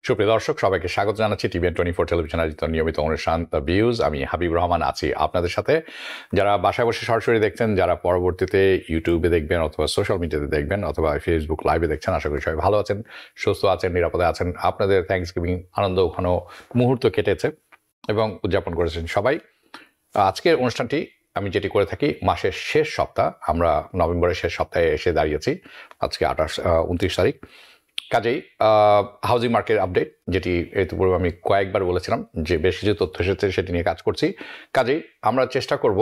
সুপ্রিয় দর্শক সবাইকে স্বাগত জানাচ্ছি TVN24 টেলিভিশন আয়োজিত নিয়মিত অনুষ্ঠান দ্য ভিউজ। আমি হাবিব রহমান আছি আপনাদের সাথে। যারা বাসায় বসে সরাসরি দেখছেন, যারা পরবর্তীতে ইউটিউবে দেখবেন অথবা সোশ্যাল মিডিয়াতে দেখবেন অথবা ফেসবুক লাইভে দেখছেন, আশা করি সবাই ভালো আছেন, সুস্থ আছেন, নিরাপদে আছেন। আপনাদের থ্যাঙ্কসগিভিং আনন্দ ঘন মুহূর্ত কেটেছে এবং উদযাপন করেছেন সবাই। আজকের অনুষ্ঠানটি আমি যেটি করে থাকি মাসের শেষ সপ্তাহ, আমরা নভেম্বরের শেষ সপ্তাহে এসে দাঁড়িয়েছি। আজকে 29 তারিখ। কাজেই হাউজিং মার্কেট আপডেট, যেটি ইতিপূর্বে আমি কয়েকবার বলেছিলাম যে বেশ কিছু তথ্য এসেছে, সেটি নিয়ে কাজ করছি। কাজেই আমরা চেষ্টা করব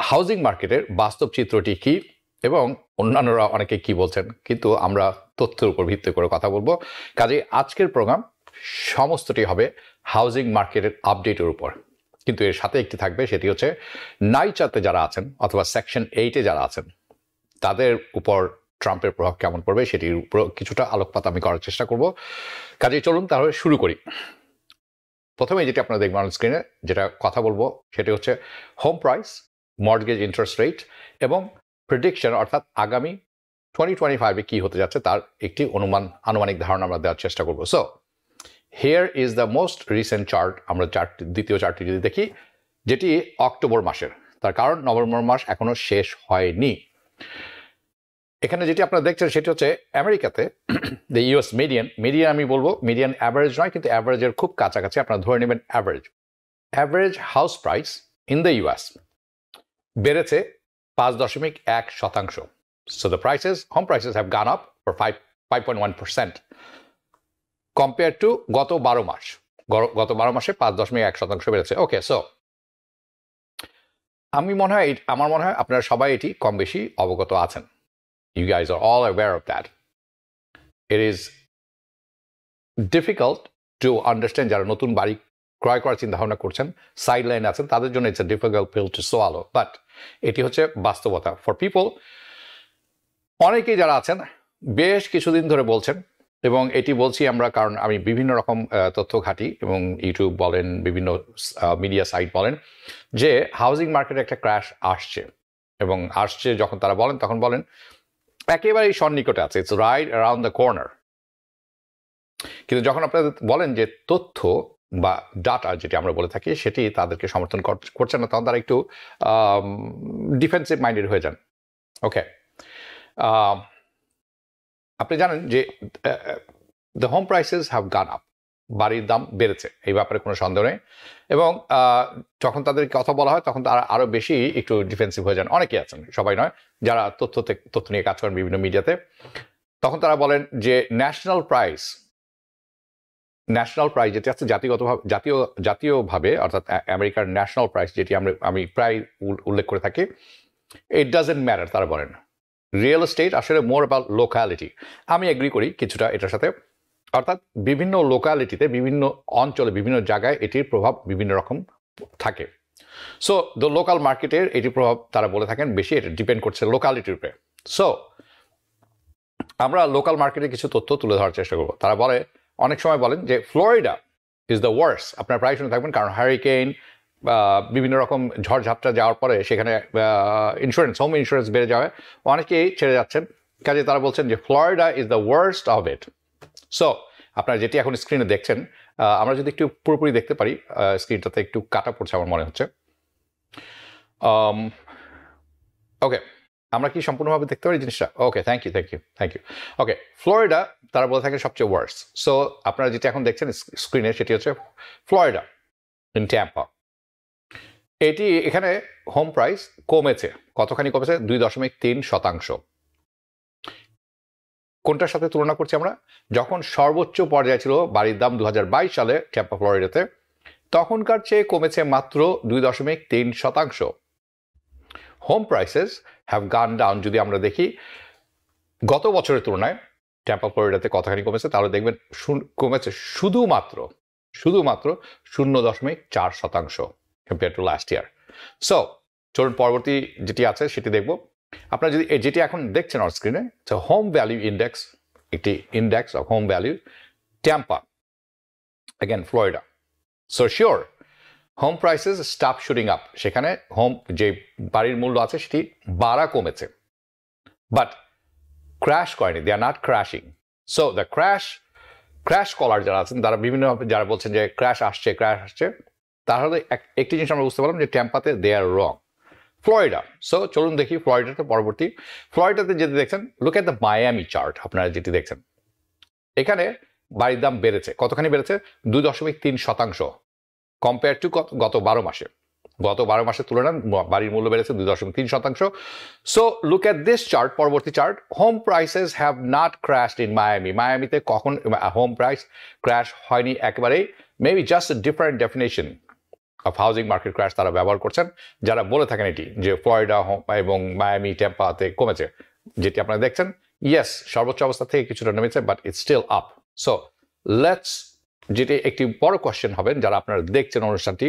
হাউজিং মার্কেটের বাস্তব চিত্রটি কী এবং অন্যান্যরা অনেকে কি বলছেন, কিন্তু আমরা তথ্যের উপর ভিত্তি করে কথা বলবো। কাজেই আজকের প্রোগ্রাম সমস্তটি হবে হাউজিং মার্কেটের আপডেটের উপর, কিন্তু এর সাথে একটি থাকবে, সেটি হচ্ছে নাইচাতে যারা আছেন অথবা সেকশন 8-এ যারা আছেন তাদের উপর ট্রাম্পের প্রভাব কেমন পড়বে সেটির উপর কিছুটা আলোকপাত আমি করার চেষ্টা করব। কাজেই চলুন তাহলে শুরু করি। প্রথমে যেটি আপনারা দেখবেন অন স্ক্রিনে, যেটা কথা বলবো সেটি হচ্ছে home price, mortgage interest rate এবং প্রেডিকশন, অর্থাৎ আগামী 2025-এ কী হতে যাচ্ছে তার একটি আনুমানিক ধারণা আমরা দেওয়ার চেষ্টা করবো। So here is the most recent chart. আমরা দ্বিতীয় চার্টটি যদি দেখি, যেটি অক্টোবর মাসের, তার কারণ নভেম্বর মাস এখনো শেষ হয়নি। এখানে যেটি আপনারা দেখছেন সেটি হচ্ছে আমেরিকাতে দ্য ইউএস মিডিয়ান আমি বলবো মিডিয়ান অ্যাভারেজ নয়, কিন্তু অ্যাভারেজের খুব কাছাকাছি আপনারা ধরে নেবেন average house price in the US বেড়েছে 5.1%। So the home prices have গান আপ ফর 5.1% কম্পেয়ার টু গত 12 মাস। গত 12 মাসে 5.1% বেড়েছে। ওকে, সো আমার মনে হয় আপনারা সবাই এটি কম বেশি অবগত আছেন। You guys are all aware of that. It is difficult to understand যারা নতুন বাড়ি ক্রয় করার চিন্তা ভাবনা করছেন, সাইড লাইন আছেন, তাদের জন্য it's a difficult pill to swallow, but এটি হচ্ছে বাস্তবতা ফর পিপল। অনেকেই যারা আছেন বেশ কিছুদিন ধরে বলছেন, এবং এটি বলছি আমরা কারণ আমি বিভিন্ন রকম তথ্য ঘাঁটি এবং ইউটিউব বলেন, বিভিন্ন মিডিয়া সাইট বলেন যে হাউজিং মার্কেটে একটা ক্র্যাশ আসছে, এবং আসছে যখন তারা বলেন তখন বলেন একেবারেই সন্নিকটে আছে, it's right around the corner. কিন্তু যখন আপনারা বলেন যে তথ্য বা ডাটা যেটি আমরা বলে থাকি সেটি তাদেরকে সমর্থন করছে না, তখন তারা একটু ডিফেন্সিভ মাইন্ডেড হয়ে যান। ওকে, আপনি জানেন যে দ্য হোম প্রাইসেস হ্যাভ গান আপ, বাড়ির দাম বেড়েছে, এই ব্যাপারে কোনো সন্দেহ নেই। এবং যখন তাদের কথা বলা হয় তখন তারা আরও বেশি একটু ডিফেন্সিভ হয়ে যান। অনেকেই আছেন, সবাই নয়, যারা তথ্য নিয়ে কাজ করেন বিভিন্ন মিডিয়াতে, তখন তারা বলেন যে ন্যাশনাল প্রাইস যেটি আছে জাতীয়ভাবে, অর্থাৎ আমেরিকার ন্যাশনাল প্রাইস, যেটি আমি প্রায় উল্লেখ করে থাকি, ইট ডাজেন্ট ম্যাটার। তারা বলেন রিয়েল এস্টেট আসলে মোর অ্যাবাউট লোকালিটি। আমি এগ্রি করি কিছুটা এটার সাথে, অর্থাৎ বিভিন্ন লোকালিটিতে, বিভিন্ন অঞ্চলে, বিভিন্ন জায়গায় এটির প্রভাব বিভিন্ন রকম থাকে। সো দ্য লোকাল মার্কেটের এটির প্রভাব তারা বলে থাকেন বেশি, এটা ডিপেন্ড করছে লোকালিটির উপরে। সো আমরা লোকাল মার্কেটের কিছু তথ্য তুলে ধরার চেষ্টা করবো। তারা অনেক সময় বলেন যে ফ্লোরিডা ইজ দ্য ওয়ার্স্ট। আপনারা প্রায় শুনে থাকবেন, কারণ হারিকেন বিভিন্ন রকম ঝড়ঝাপটা যাওয়ার পরে সেখানে হোম ইন্স্যুরেন্স বেড়ে যাওয়ায় অনেকেই ছেড়ে যাচ্ছেন। কাজে তারা বলছেন যে Florida is the worst of it. So আপনারা যেটি এখন স্ক্রিনে দেখছেন, আমরা যদি একটু পুরোপুরি দেখতে পারি, স্ক্রিনটাতে একটু কাটা পড়ছে আমার মনে হচ্ছে। ওকে, আমরা কি সম্পূর্ণভাবে দেখতে পারি জিনিসটা? ওকে, থ্যাংক ইউ। ওকে, ফ্লোরিডা তারা বলে থাকে সবচেয়ে ওয়ার্স্ট। সো আপনারা যেটি এখন দেখছেন স্ক্রিনে সেটি হচ্ছে ফ্লোরিডা ইন ট্যাম্পা। এখানে হোম প্রাইস কমেছে। কতখানি কমেছে? 2.3%। কোনটার সাথে তুলনা করছি আমরা? যখন সর্বোচ্চ পর্যায়ে ছিল বাড়ির দাম 2022 সালে ট্যাম্পা ফ্লোরিডাতে, তখনকার চেয়ে কমেছে মাত্র 2.3%। হোম প্রাইসেস হ্যাভ গান ডাউন। যদি আমরা দেখি গত বছরের তুলনায় ট্যাম্পা ফ্লোরিডাতে কতখানি কমেছে, তাহলে দেখবেন কমেছে শুধুমাত্র 0.4% compare to last year. So চলুন পরবর্তী যেটি আছে সেটি দেখব। আপনারা যদি যেটি এখন দেখছেন অন স্ক্রিনে, হোম ভ্যালু ইন্ডেক্স, একটি index of home value, Tampa, again Florida. So sure home prices stop shooting up. সেখানে যে বাড়ির মূল্য আছে সেটি কমেছে, বাট ক্র্যাশ করেনি, they are not crashing. So the crash crash caller যারা আছেন তারা বিভিন্ন যারা বলছেন যে ক্র্যাশ আসছে তাহলে একটি জিনিস আমরা বুঝতে পারলাম যে ট্যাম্পাতে দে আর রং। ফ্লোরিডা, সো চলুন দেখি ফ্লোরিডাতে পরবর্তী। ফ্লোরিডাতে যেটি দেখছেন, look at the Miami chart, আপনারা যেটি দেখছেন এখানে বাড়ির দাম বেড়েছে, কতখানি বেড়েছে? 2.3% কম্পেয়ার টু গত 12 মাসে। গত 12 মাসের তুলনায় বাড়ির মূল্য বেড়েছে 2.3%। So look at this chart, পরবর্তী chart. Home prices have not crashed in Miami. মায়ামিতে কখন হোম প্রাইস ক্র্যাশ হয়নি একেবারেই, maybe just different definition of housing market crash তারা ব্যবহার করছেন, যারা বলে থাকেন এটি যে ফ্লোরিডা এবং মায়ামি টেম্পাতে কমেছে, যেটি আপনারা দেখছেন। ইয়েস, সর্বোচ্চ অবস্থা থেকে কিছুটা নেমেছে, but it's still up. So let's, যেটি একটি বড় কোয়েশ্চেন হবেন যারা আপনারা দেখছেন অনুষ্ঠানটি,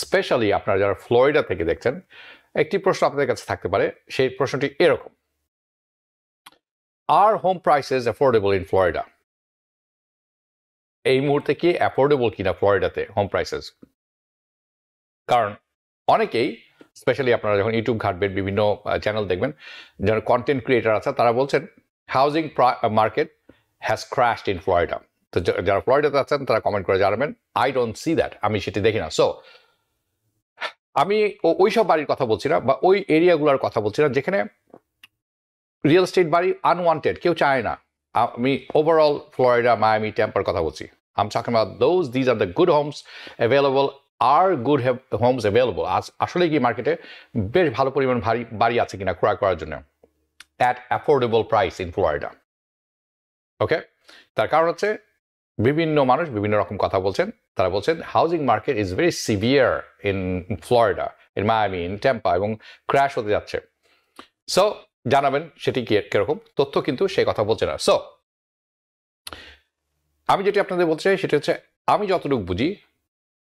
স্পেশালি আপনারা যারা ফ্লোরিডা থেকে দেখছেন, একটি প্রশ্ন আপনাদের কাছে থাকতে পারে। সেই প্রশ্নটি এরকম: are home prices affordable in Florida? এই মুহূর্তে কি অ্যাফোর্ডেবল কিনা ফ্লোরিডাতে হোম প্রাইসেস? কারণ অনেকেই, স্পেশালি আপনারা যখন ইউটিউব ঘাটবেন, বিভিন্ন চ্যানেল দেখবেন, যারা কন্টেন্ট ক্রিয়েটার আছে তারা বলছেন housing market has crashed in Florida. তো যারা ফ্লোরিডাতে আছেন তারা কমেন্ট করে জানাবেন। আই ডোন্ট সি দ্যাট, আমি সেটি দেখি না। সো আমি ওই সব বাড়ির কথা বলছি না, বা ওই এরিয়াগুলোর কথা বলছি না যেখানে রিয়েল এস্টেট বাড়ি আনওয়ান্টেড, কেউ চায় না। আমি ওভারঅল ফ্লোরিডা, মায়ামি, টেম্পার কথা বলছি। I'm talking about these are the good homes available. Are good homes available? আসলে কি মার্কেটে বেশ ভালো পরিমাণ বাড়ি আছে কিনা ক্রয় করার জন্য at affordable price in Florida? ওকে, তার কারণ হচ্ছে বিভিন্ন মানুষ বিভিন্ন রকম কথা বলছেন। তারা বলছেন housing market is very severe in Florida, in Miami, in Tampa, এবং ক্র্যাশ হতে যাচ্ছে। সো জানাবেন সেটি কিরকম তথ্য, কিন্তু সেই কথা বলছে না। সো আমি যেটি আপনাদের বলতে চাই সেটা হচ্ছে, আমি যতটুকু বুঝি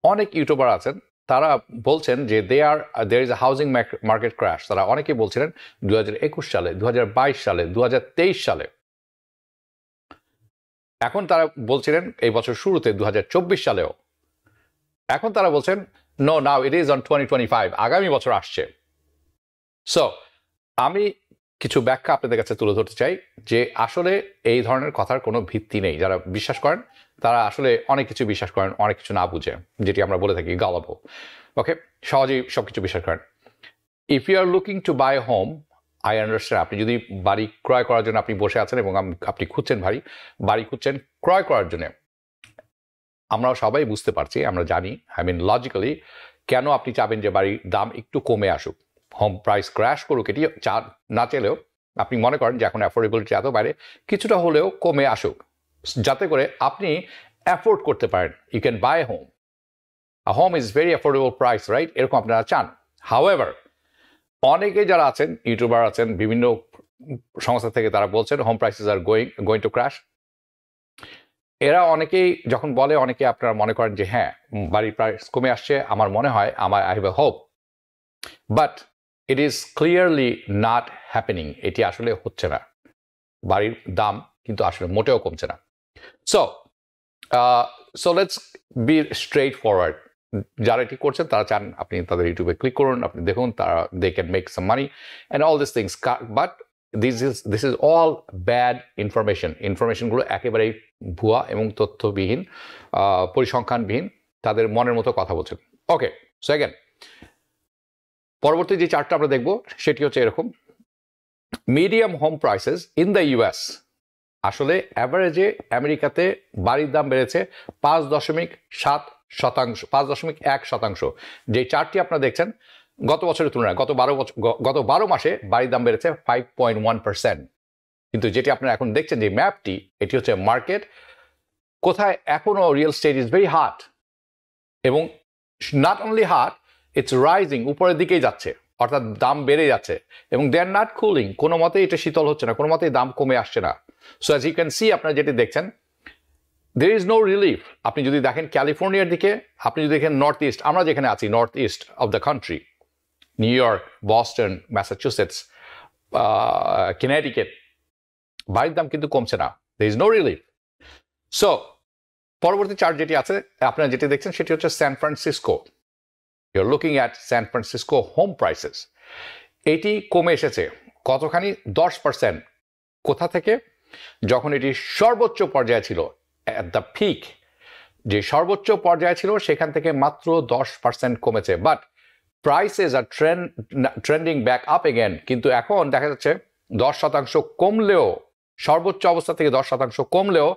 অনেক ইউটিউবার আছেন তারা বলছেন যে there is a housing market crash. তারা অনেকে বলছিলেন 2021 সালে, 2022 সালে, 2023 সালে। এখন তারা বলছিলেন এই বছর শুরুতে 2024 সালেও। এখন তারা বলছেন no, now it is on 2025, আগামী বছর আসছে। সো আমি কিছু ব্যাখ্যা আপনাদের কাছে তুলে ধরতে চাই যে আসলে এই ধরনের কথার কোনো ভিত্তি নেই। যারা বিশ্বাস করেন তারা আসলে অনেক কিছু বিশ্বাস করেন, অনেক কিছু না বুঝে, যেটি আমরা বলে থাকি গালাবো। ওকে, সহজেই সবকিছু বিশ্বাস করেন। If you are looking to buy home, I understand. আপনি যদি বাড়ি ক্রয় করার জন্য আপনি বসে আছেন এবং আপনি খুঁজছেন বাড়ি খুঁজছেন ক্রয় করার জন্য, আমরা সবাই বুঝতে পারছি, আমরা জানি, আই মিন লজিক্যালি, কেন আপনি চাবেন যে বাড়ির দাম একটু কমে আসুক, হোম প্রাইস ক্র্যাশ করুক। এটি না চাইলেও আপনি মনে করেন যে এখন অ্যাফোর্ডেবিলিটি এত বাইরে, কিছুটা হলেও কমে আসুক, যাতে করে আপনি অ্যাফোর্ড করতে পারেন। You can buy home, a home is very affordable price, right? এরকম আপনারা চান। হাউএভার, অনেকে যারা আছেন, ইউটিউবার আছেন, বিভিন্ন সংস্থা থেকে তারা বলছেন home prices are going to crash. এরা অনেকেই যখন বলে, অনেকে আপনারা মনে করেন যে হ্যাঁ, বাড়ির প্রাইস কমে আসছে, আমার মনে হয়, I have a hope, but it is clearly not happening. এটি আসলে হচ্ছে না। বাড়ির দাম কিন্তু আসলে মোটেও কমছে না। So let's be straight forward. যারা এটি করছেন তারা চান আপনি তাদের ইউটিউবে ক্লিক করুন, আপনি দেখুন, তারা they can make some money and all this things, but this is all bad information. ইনফরমেশনগুলো একেবারেই ভুয়া এবং তথ্যবিহীন, পরিসংখ্যানবিহীন, তাদের মনের মতো কথা বলছেন। ওকে, সো অ্যাগেন পরবর্তী যে চার্টটা আমরা দেখব সেটি হচ্ছে এরকম: medium home prices in the US. আসলে অ্যাভারেজে আমেরিকাতে বাড়ির দাম বেড়েছে 5.7%, 5.1%। যে চার্টটি আপনারা দেখছেন গত বছরের তুলনায় গত 12 মাসে বাড়ির দাম বেড়েছে 5.1%। কিন্তু যেটি আপনারা এখন দেখছেন যে ম্যাপটি, এটি হচ্ছে মার্কেট কোথায় এখনও real estate is very hot, এবং not only hot, it's rising, উপরের দিকেই যাচ্ছে, অর্থাৎ দাম বেড়ে যাচ্ছে, এবং দে আর নট কুলিং। কোনো মতেই এটা শীতল হচ্ছে না, কোনো মতেই দাম কমে আসছে না। So as you can see, আপনারা যেটি দেখছেন, দের ইজ নো রিলিফ। আপনি যদি দেখেন ক্যালিফোর্নিয়ার দিকে, আপনি যদি দেখেন নর্থ ইস্ট, আমরা যেখানে আছি north east of the country, New York, Boston, Massachusetts, Connecticut, বাড়ির দাম কিন্তু কমছে না। There is no relief. So পরবর্তী চার্ট যেটি আছে আপনারা যেটি দেখছেন সেটি হচ্ছে San Francisco. You're looking at San Francisco home prices. এটি কমে এসেছে কতখানি? 10%। কোথা থেকে? যখন এটি সর্বোচ্চ পর্যায়ে ছিল অ্যাট দ্য পিক, যে সর্বোচ্চ পর্যায়ে ছিল সেখান থেকে মাত্র 10% কমেছে, but prices R trending back up again. কিন্তু এখন দেখা যাচ্ছে 10% কমলেও, সর্বোচ্চ অবস্থা থেকে 10% কমলেও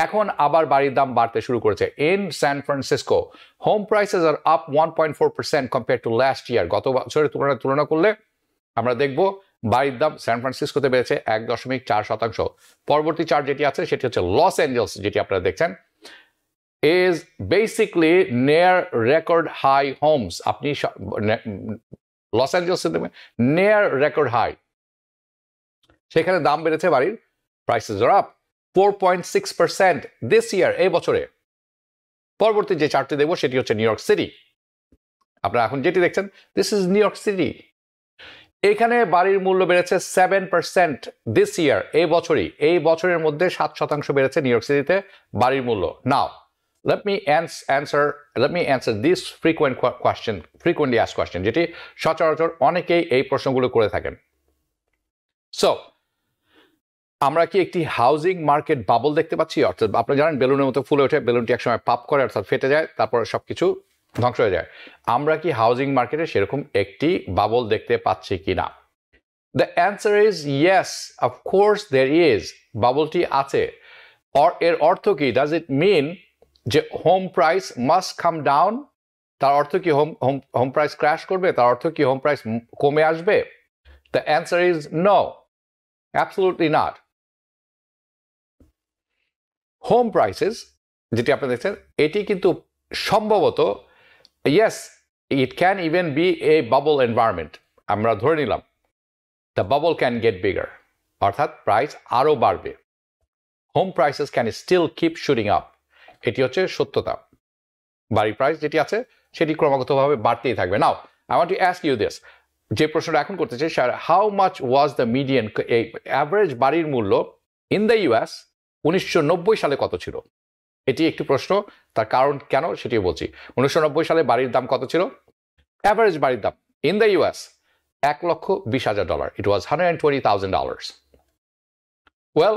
এখন আবার বাড়ির দাম বাড়তে শুরু করেছে। In San Francisco home prices R up 1.4% compare to last year. গত বছরের তুলনা করলে আমরা দেখব বাড়ির দাম স্যান ফ্রান্সিসকোতে বেড়েছে 1.4%। পরবর্তী চার্ট যেটি আছে সেটি হচ্ছে লস অ্যাঞ্জেলস, যেটি আপনারা দেখছেন, is basically near record high homes. আপনি লস অ্যাঞ্জেলসে দেখবেন near record high, সেখানে দাম বেড়েছে বাড়ির, prices are up 4.6% this year, এই বছরে। পরবর্তী যে চার্টটি দেখবো সেটি হচ্ছে নিউ ইয়র্ক সিটি। আপনারা এখন যেটি দেখছেন, this is new York city. এখানে বাড়ির মূল্য বেড়েছে 7% দিস ইয়ার, এই বছরই, এই বছরের মধ্যে 7% বেড়েছে নিউ ইয়র্ক সিটিতে বাড়ির মূল্য। নাও let me answer this frequently asked question, যেটি সচরাচর অনেকেই এই প্রশ্নগুলো করে থাকেন। সো আমরা কি একটি হাউজিং মার্কেট বাবল দেখতে পাচ্ছি? অর্থাৎ আপনারা জানেন বেলুনের মতো ফুলে ওঠে, বেলুনটি একসময় পাপ করে অর্থাৎ ফেটে যায়, তারপর সবকিছু ধ্বংস হয়ে যায়। আমরা কি হাউজিং মার্কেটে সেরকম একটি বাবল দেখতে পাচ্ছি কিনা? The answer is yes, of course there is, বাবলটি আছে। এর অর্থ কি? ডাজ ইট মিন যে home price must come down? তার অর্থ কি হোম প্রাইস ক্র্যাশ করবে? তার অর্থ কি হোম প্রাইস কমে আসবে? The answer is no, absolutely not. Home prices যেটি আপনারা দেখছেন, এটি কিন্তু সম্ভবত, yes, it can even be a bubble environment. আমরা ধরে নিলাম the bubble can get bigger, অর্থাৎ প্রাইস আরও বাড়বে। Home prices can still keep shooting up, এটি হচ্ছে সত্যতা। বাড়ির প্রাইস যেটি আছে সেটি ক্রমাগতভাবে বাড়তেই থাকবে। Now I want to ask you this, যে প্রশ্নটা এখন করতে চাই, how much was the median, এই অ্যাভারেজ বাড়ির মূল্য ইন দ্য ইউএস 1990 সালে কত ছিল? এটি একটি প্রশ্ন, তার কারণ কেন সেটিও বলছি। 1990 সালে বাড়ির দাম কত ছিল? অ্যাভারেজ বাড়ির দাম in the US $1,20,000। It was $120,000। Well,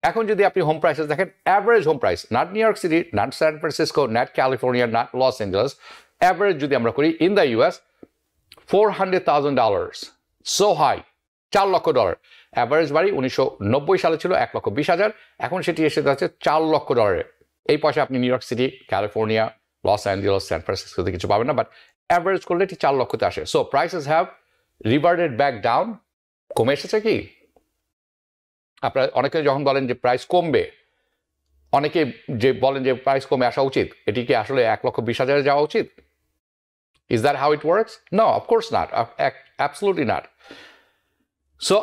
এখন যদি আপনি হোম প্রাইসেস দেখেন, average home price, not New York city, not San Francisco, not California, not Los Angeles, average যদি আমরা করি in the US $400,000, so high, $4 lakh. Average বাড়ি 1990 সালে ছিল $1,20,000, এখন সেটি এসে যাচ্ছে $4 লক্ষ। এই পয়সা আপনি New York City, California, Los Angeles, San ফ্রান্সিসকোতে কিছু পাবেন না, বাট অ্যাভারেজ করলে এটি $4 লক্ষতে আসে। So prices have reverted back down, কমে এসেছে কি? আপনারা অনেকে যখন বলেন যে প্রাইস কমবে, অনেকে যে বলেন যে প্রাইস কমে আসা উচিত, এটি কি আসলে $1,20,000 যাওয়া উচিত? Is that how it works? No, of course not, absolutely not. So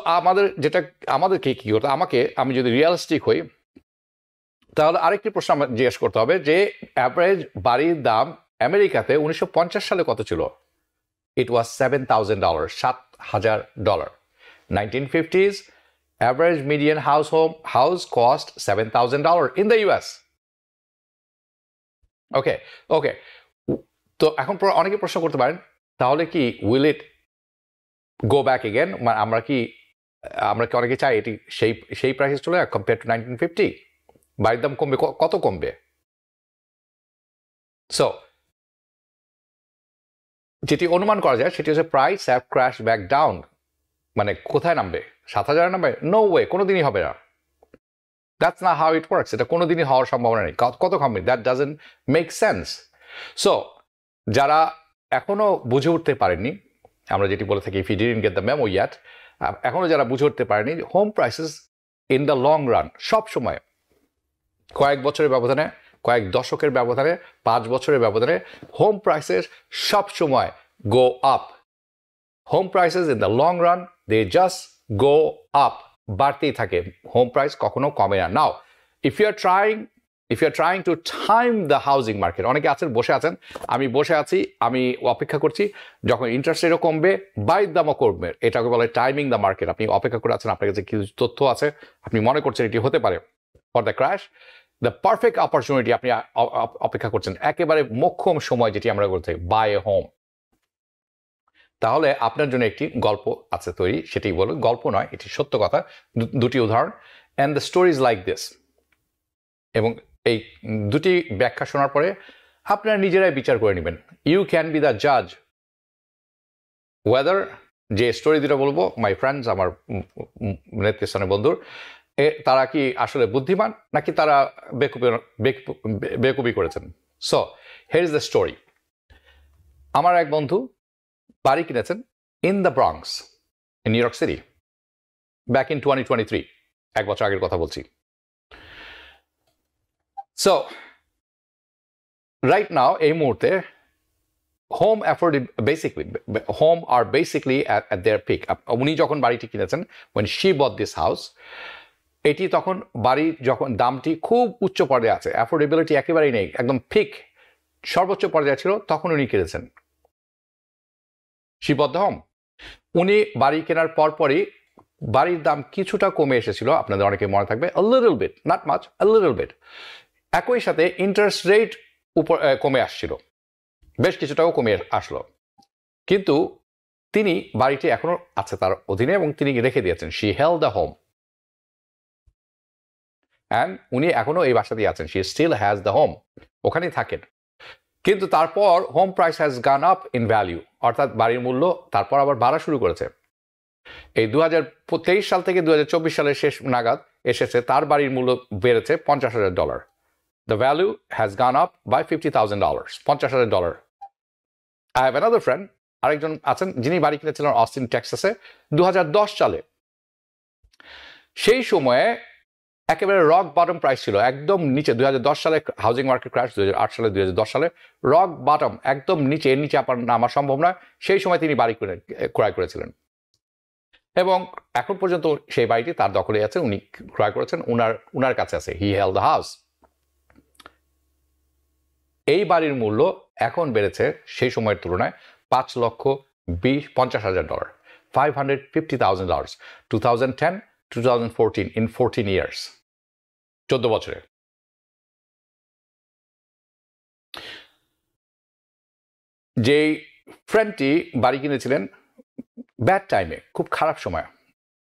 আমাদেরকে কি করতে, আমি যদি রিয়ালিস্টিক হই, তাহলে আরেকটি প্রশ্ন আমার জিজ্ঞেস করতে হবে যে অ্যাভারেজ বাড়ির দাম আমেরিকাতে 1950 সালে কত ছিল? ইট ওয়াজ $7,000, $7,000। 1950s average median house cost $7,000 in the US. ওকে, তো এখন অনেকে প্রশ্ন করতে পারেন, তাহলে কি will it go back again? আমরা কি অনেকে চাই এটি সেই প্রাইসে চলে যাক কম্পেয়ার টু 1950? বাড়ির দাম কমবে, কত কমবে? সো যেটি অনুমান করা যায় সেটি হচ্ছে price have crash back down. মানে কোথায় নামবে? 7,000 নামবে? নো ওয়ে, কোনোদিনই হবে না। দ্যাটস না হাউ ইট ওয়ার্কস। এটা কোনোদিনই হওয়ার সম্ভাবনা নেই। কত কমবে? That doesn't make sense. So যারা এখনো বুঝে উঠতে পারেননি, আমরা যেটি বলে থাকি if you didn't get the memo yet, এখনো যারা বুঝে উঠতে পারেনি, home prices in the long run সব সময়, কয়েক বছরের ব্যবধানে, কয়েক দশকের ব্যবধানে, 5 বছরের ব্যবধানে, হোম প্রাইসেস সব সময় go up. Home prices in the long run they just go up, বাড়তেই থাকে, হোম প্রাইস কখনো কমে না। Now if you are trying to time the housing market, অনেকে আছেন বসে আছেন, আমি বসে আছি, আমি অপেক্ষা করছি যখন ইন্টারেস্ট রেটও কমবে বাড়ির দামও কমবে, এটাকে বলে টাইমিং দ্য মার্কেট। আপনি অপেক্ষা করে আছেন, আপনার কাছে কিছু তথ্য আছে, আপনি মনে করছেন এটি হতে পারে for the crash, the perfect opportunity, আপনি অপেক্ষা করছেন একেবারে মোক্ষম সময় যেটি আমরা বলতে বাই এ হোম। তাহলে আপনার জন্য একটি গল্প আছে তৈরি, সেটি বলুন, গল্প নয়, এটি সত্য কথা, দুটি উদাহরণ। And the story is like this, এবং এই দুটি ব্যাখ্যা শোনার পরে আপনারা নিজেরাই বিচার করে নেবেন। ইউ ক্যান বি দ্য জাজ ওয়েদার যে স্টোরি দুটো বলবো মাই ফ্রেন্ডস, আমার নেতৃস্থানীয় বন্ধুর, তারা কি আসলে বুদ্ধিমান নাকি তারা বেকুবি করেছেন। So here is the story. আমার এক বন্ধু বাড়ি কিনেছেন in the Bronx in new York city back in 2023, এক বছর আগের কথা বলছি। সো রাইট নাও এই মুহূর্তে home are basically at their peak. উনি যখন বাড়িটি কিনেছেন, when she bought this house, এটি তখন বাড়ির যখন দামটি খুব উচ্চ পর্যায়ে আছে, অ্যাফোর্ডেবিলিটি একেবারেই নেই, একদম পিক সর্বোচ্চ পর্যায়ে ছিল, তখন উনি কিনেছেন। she bought the home। উনি বাড়ি কেনার পরপরই বাড়ির দাম কিছুটা কমে এসেছিল, আপনাদের অনেকে মনে থাকবে, a little bit, not much, a little bit। একই সাথে ইন্টারেস্ট রেট কমে আসছিল, বেশ কিছুটাও কমে আসলো, কিন্তু তিনি বাড়িটি এখনো আছে তার অধীনে এবং তিনি রেখে দিয়েছেন। she held the home and উনি এখনো এই বাসাতেই আছেন, she still has the home, ওখানেই থাকেন। কিন্তু তারপর home price has gone up in value, অর্থাৎ বাড়ির মূল্য তারপর আবার বাড়া শুরু করেছে। এই 2023 সাল থেকে 2024 সালের শেষ নাগাদ এসেছে তার বাড়ির মূল্য বেড়েছে $50,000। The value has gone up by $50,000, $50,000। I have another friend, আরেকজন আছেন যিনি বাড়ি কিনেছিলেন অস্টিন টেক্সাসে 2010 সালে। সেই সময়ে একেবারে রক বটম প্রাইস ছিল, একদম নিচে। 2010 সালে হাউজিং মার্কেট ক্র্যাশ, 2008 সালে 2010 সালে রক বটম, একদম নিচে, এর নিচে আপনার নামা সম্ভব নয়। সেই সময় তিনি বাড়ি ক্রয় করেছিলেন এবং এখন পর্যন্ত সেই বাড়িটি তার দখলে আছে, উনি ক্রয় করেছেন, উনার কাছে আছে। হি হেল্ড দ্য হাউস। এই বাড়ির মূল্য এখন বেড়েছে সেই সময়ের তুলনায় $5,50,000, $550,000, 2010 2014, in 14 years, 14 বছরে। যেই ফ্রেন্ডটি বাড়ি কিনেছিলেন ব্যাড টাইমে, খুব খারাপ সময়,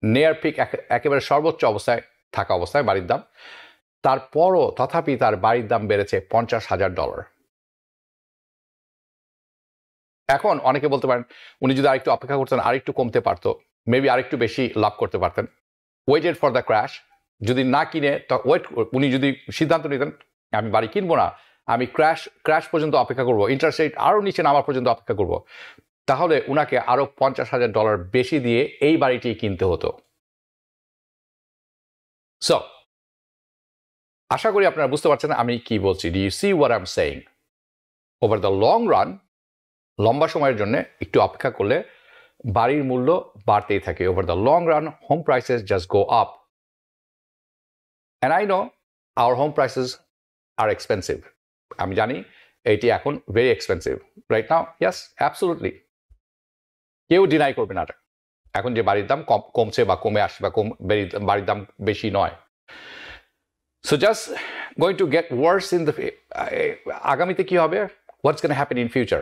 নেয়ার পিক, একেবারে সর্বোচ্চ অবস্থায় থাকা অবস্থায় বাড়ির দাম, তারপরও তথাপি তার বাড়ির দাম বেড়েছে $50,000। এখন অনেকে বলতে পারেন উনি যদি আরেকটু অপেক্ষা করতেন, আরেকটু কমতে পারতো, মেবি আরেকটু বেশি লাভ করতে পারতেন। ওয়েটেড ফর দ্য ক্র্যাশ, যদি না কিনে উনি যদি সিদ্ধান্ত নিতেন আমি বাড়ি কিনবো না, আমি ক্র্যাশ পর্যন্ত অপেক্ষা করবো, ইন্টারেস্ট রেট আরও নিচে নামার পর্যন্ত অপেক্ষা করবো, তাহলে উনাকে আরও $50,000 বেশি দিয়ে এই বাড়িটি কিনতে হতো। সো আশা করি আপনারা বুঝতে পারছেন আমি কি বলছি। Do you see what I am saying? Over the long run, লম্বা সময়ের জন্য একটু অপেক্ষা করলে বাড়ির মূল্য বাড়তেই থাকে। Over the long run home prices just go up. And I know our home prices R expensive. আমি জানি এটি এখন ভেরি এক্সপেন্সিভ রাইট নাও। ইয়াস, অ্যাবসোলুটলি, কেউ ডিনাই করবে না। এখন যে বাড়ির দাম কমছে বা কমে আসছে বা বাড়ির দাম বেশি নয়। So just going to get worse in the, আগামীতে কি হবে, what's gonna happen in future,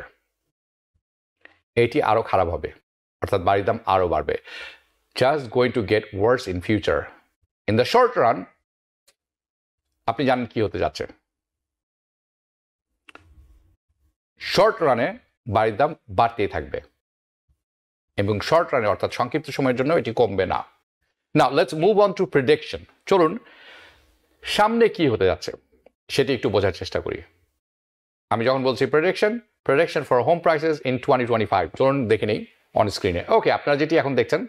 এটি আরও খারাপ হবে, অর্থাৎ বাড়ির দাম আরও বাড়বে। Just going to get worse in future. In the short run আপনি জানেন কি হতে যাচ্ছে। শর্ট রানে বাড়ির দাম বাড়তেই থাকবে এবং শর্ট রানে অর্থাৎ সংক্ষিপ্ত সময়ের জন্য এটি কমবে না। Now let's move on to prediction. চলুন সামনে কি হতে যাচ্ছে সেটি একটু বোঝার চেষ্টা করি। আমি যখন বলছি prediction for home prices in 2025, চলুন দেখে নিই অন স্ক্রিনে। ওকে, আপনারা যেটি এখন দেখছেন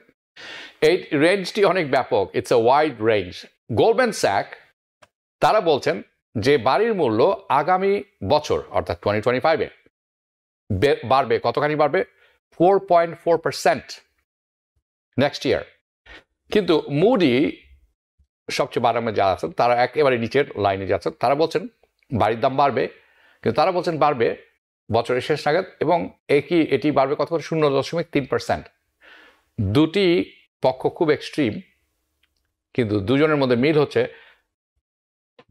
এই রেঞ্জটি অনেক ব্যাপক, it's a wide range. Goldman Sachs তারা বলছেন যে বাড়ির মূল্য আগামী বছর অর্থাৎ 2025-এ বাড়বে। কতখানি বাড়বে? 4.4% নেক্সট ইয়ার। কিন্তু মুডি সবচেয়ে বাড়ামে যারা আছেন তারা একেবারে নিচের লাইনে যাচ্ছেন, তারা বলছেন বাড়ির দাম বাড়বে, কিন্তু তারা বলছেন বাড়বে বছরের শেষ নাগাদ এবং এটি বাড়বে কত করে? 0.3%। দুটি পক্ষ খুব এক্সট্রিম, কিন্তু দুজনের মধ্যে মিল হচ্ছে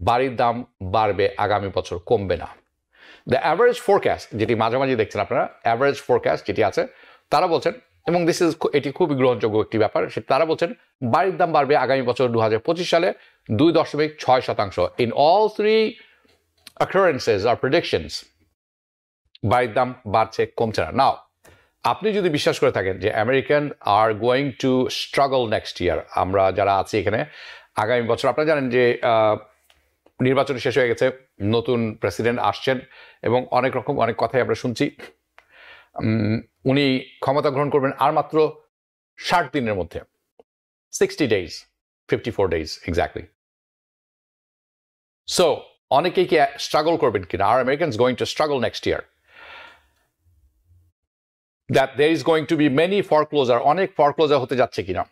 বাড়ির দাম বাড়বে আগামী বছর, কমবে না। দ্য অ্যাভারেজ ফোরকাস্ট, যেটি মাঝামাঝি দেখছেন আপনারা, অ্যাভারেজ ফোরকাস্ট যেটি আছে, তারা বলছেন এবং এটি খুবই গ্রহণযোগ্য একটি ব্যাপার। তারা বলছেন বাড়ির দাম বাড়বে আগামী বছর 2025 সালে 2.6%। In all three occurrences or predictions বাড়ির দাম বাড়ছে, কমছে না। নাও আপনি যদি বিশ্বাস করে থাকেন যে American are going to struggle next ইয়ার, আমরা যারা আছি এখানে আগামী বছর, আপনারা জানেন যে নির্বাচন শেষ হয়ে গেছে, নতুন প্রেসিডেন্ট আসছেন এবং অনেক কথাই আমরা শুনছি। উনি ক্ষমতা গ্রহণ করবেন আর মাত্র 60 দিনের মধ্যে, 60 days, 54 days এক্স্যাক্টলি। সো অনেকেই কি স্ট্রাগল করবেন কিনা? Are Americans going to struggle next year? That there is going to be many foreclosure, অনেক ফরক্লোজার হতে যাচ্ছে কিনা?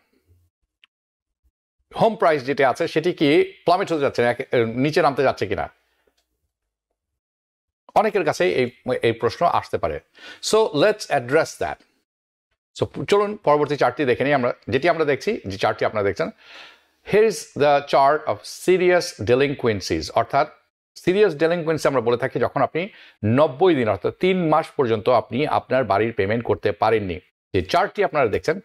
হোম প্রাইস যেটা আছে সেটি কি প্লামেট হতে যাচ্ছে, নিচে নামতে যাচ্ছে কিনা? অনেকের কাছে এই প্রশ্ন আসতে পারে। So let's address that. So চলুন পরবর্তী চার্টটি দেখে নিই। যেটি আমরা দেখছি, যে চার্টটি আপনারা দেখছেন, here is the chart of serious delinquencies. অর্থাৎ সিরিয়াস ডেলিনকুয়েন্সি আমরা বলে থাকি যখন আপনি 90 দিন অর্থাৎ 3 মাস পর্যন্ত আপনি আপনার বাড়ির পেমেন্ট করতে পারেননি। যে চার্টটি আপনারা দেখছেন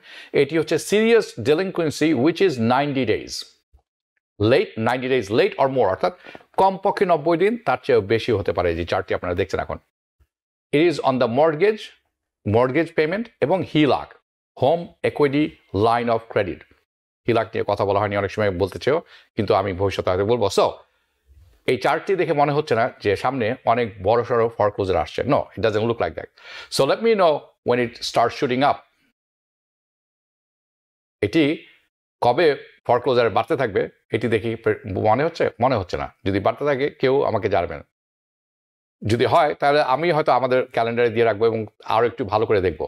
এটি হচ্ছে serious delinquency which is 90 days late, 90 days late or more, অর্থাৎ কমপক্ষে 90 দিন, তার চেয়েও বেশি হতে পারে। যে চার্টটি আপনারা দেখছেন এখন, it is on the mortgage payment এবং হিলাক, home equity line of credit. হিলাক নিয়ে কথা বলা হয়নি, অনেক সময় বলতে চেয়েও, কিন্তু আমি ভবিষ্যতে হয়তো বলবো। সো এই চার্টটি দেখে মনে হচ্ছে না যে সামনে অনেক বড় সড়ো ফরক্লোজার আসছে। No, it doesn't look like that. So let me know when it starts shooting up. এটি কবে ফরক্লোজার বাড়তে থাকবে এটি দেখি মনে হচ্ছে না। যদি বাড়তে থাকে কেউ আমাকে জানাবেন। যদি হয় তাহলে আমি হয়তো আমাদের ক্যালেন্ডারে দিয়ে রাখবো এবং আরো একটু ভালো করে দেখবো।